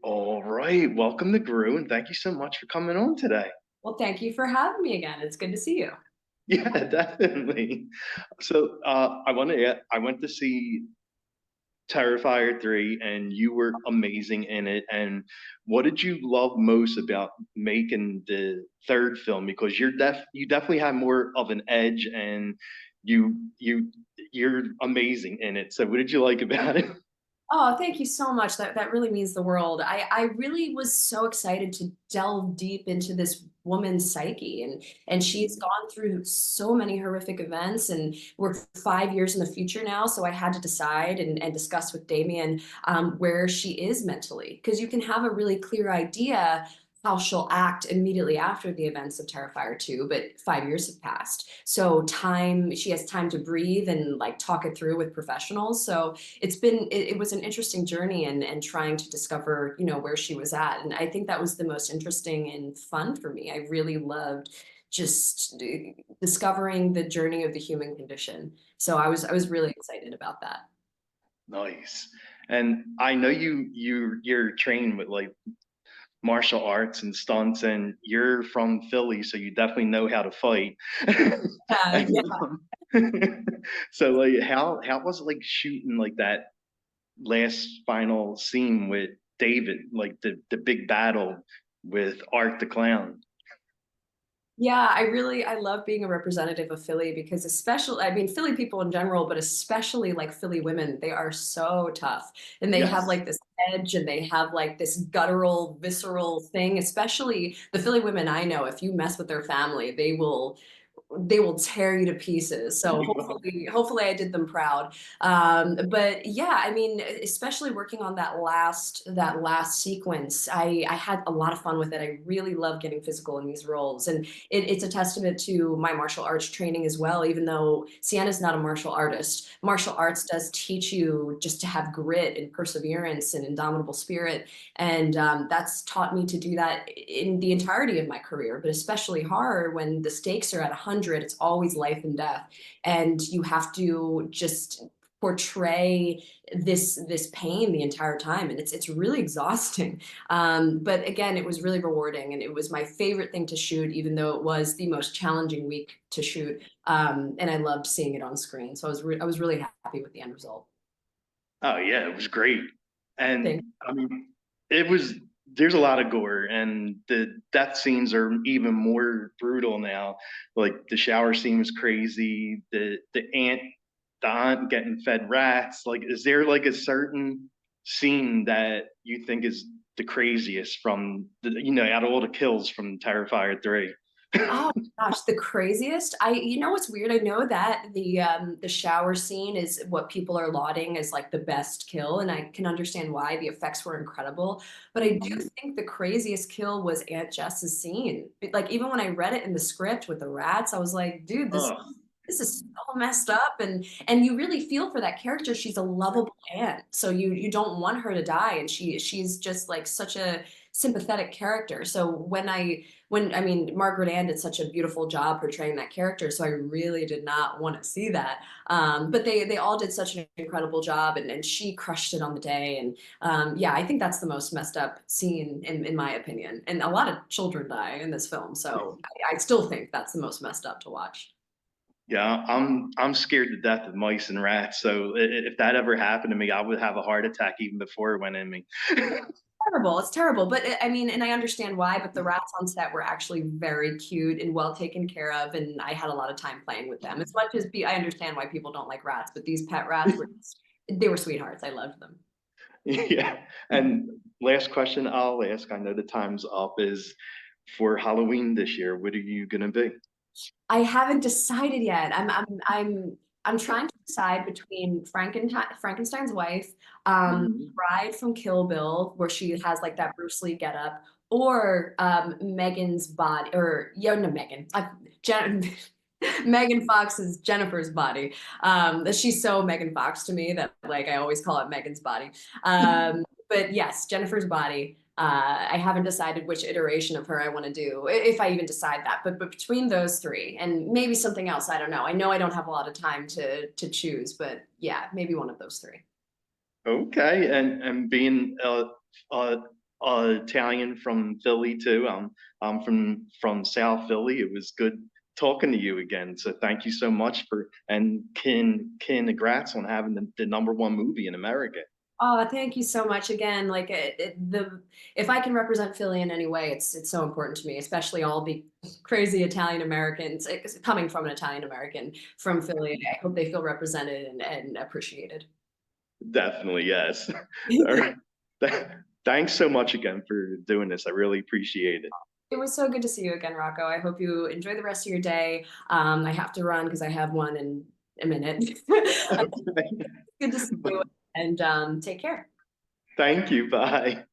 All right, welcome to Grue, and thank you so much for coming on today. Well, thank you for having me again. It's good to see you. Yeah, definitely. So, I went to see Terrifier 3, and you were amazing in it. And what did you love most about making the third film? Because you definitely have more of an edge, and you you you're amazing in it. So, what did you like about it? Oh, thank you so much. That really means the world. I really was so excited to delve deep into this woman's psyche, and she's gone through so many horrific events, and we're 5 years in the future now. So I had to decide and discuss with Damien where she is mentally, because you can have a really clear idea how she'll act immediately after the events of Terrifier 2, but 5 years have passed. So she has time to breathe and like talk it through with professionals. So it was an interesting journey and trying to discover, where she was at. And I think that was the most interesting and fun for me. I really loved just discovering the journey of the human condition. So I was really excited about that. Nice. And I know you're trained with like martial arts and stunts, and you're from Philly, so you definitely know how to fight. And, Yeah. so like how was it like shooting like that last final scene with David, like the big battle with Art the Clown? Yeah, I love being a representative of Philly because especially, I mean, Philly people in general, but especially like Philly women, they are so tough and they have Yes. like this edge and they have like this guttural, visceral thing, especially the Philly women I know, if you mess with their family, they will tear you to pieces. So hopefully I did them proud. But yeah, I mean, especially working on that last sequence, I had a lot of fun with it. I really love getting physical in these roles, and it's a testament to my martial arts training as well. Even though Sienna's not a martial artist, martial arts does teach you just to have grit and perseverance and indomitable spirit, and that's taught me to do that in the entirety of my career, but especially hard when the stakes are at 100. It's always life and death, and you have to just portray this pain the entire time, and it's really exhausting. But again, it was really rewarding, and it was my favorite thing to shoot, even though it was the most challenging week to shoot. And I loved seeing it on screen, so I was really happy with the end result. Oh yeah, it was great. And Thank I mean, it was there's a lot of gore, and the death scenes are even more brutal now. Like the shower scene was crazy. The aunt getting fed rats. Like, is there like a certain scene that you think is the craziest from out of all the kills from Terrifier 3? Oh gosh, the craziest. You know what's weird? I know that the shower scene is what people are lauding as like the best kill, and I can understand why. The effects were incredible, but I do think the craziest kill was Aunt Jess's scene. Like even when I read it in the script with the rats, I was like, dude, this Oh, this is so messed up, and you really feel for that character. She's a lovable aunt, so you don't want her to die, and she's just like such a sympathetic character. So when I mean Margaret Ann did such a beautiful job portraying that character, so I really did not want to see that. But they all did such an incredible job, and she crushed it on the day. And yeah, I think that's the most messed up scene in my opinion. And a lot of children die in this film, so I still think that's the most messed up to watch. yeah, I'm scared to death of mice and rats. So if that ever happened to me, I would have a heart attack even before it went in me. Terrible. It's terrible. But I mean, and I understand why, but the rats on set were actually very cute and well taken care of. And I had a lot of time playing with them. As much as I understand why people don't like rats, but these pet rats they were sweethearts. I loved them. Yeah. And last question I'll ask, I know the time's up, is for Halloween this year, what are you gonna be? I haven't decided yet. I'm trying to decide between Frankenstein's wife, Mhm. Bride from Kill Bill, where she has like that Bruce Lee getup, or Megan's body, or yeah, no, Jen, Megan Fox's Jennifer's body. She's so Megan Fox to me that like I always call it Megan's body. But yes, Jennifer's body. I haven't decided which iteration of her I want to do, if I even decide that. But between those three and maybe something else, I don't know. I know I don't have a lot of time to choose, but yeah, maybe one of those three. Okay. And being a Italian from Philly too. I'm from South Philly. It was good talking to you again. So thank you so much and congrats on having the #1 movie in America. Oh, thank you so much again. Like if I can represent Philly in any way, it's so important to me, especially all the crazy Italian Americans coming from an Italian American from Philly. I hope they feel represented and appreciated. Definitely, yes. All right. Thanks so much again for doing this. I really appreciate it. It was so good to see you again, Rocco. I hope you enjoy the rest of your day. I have to run because I have one in a minute. Good to see you and take care. Thank you. Bye.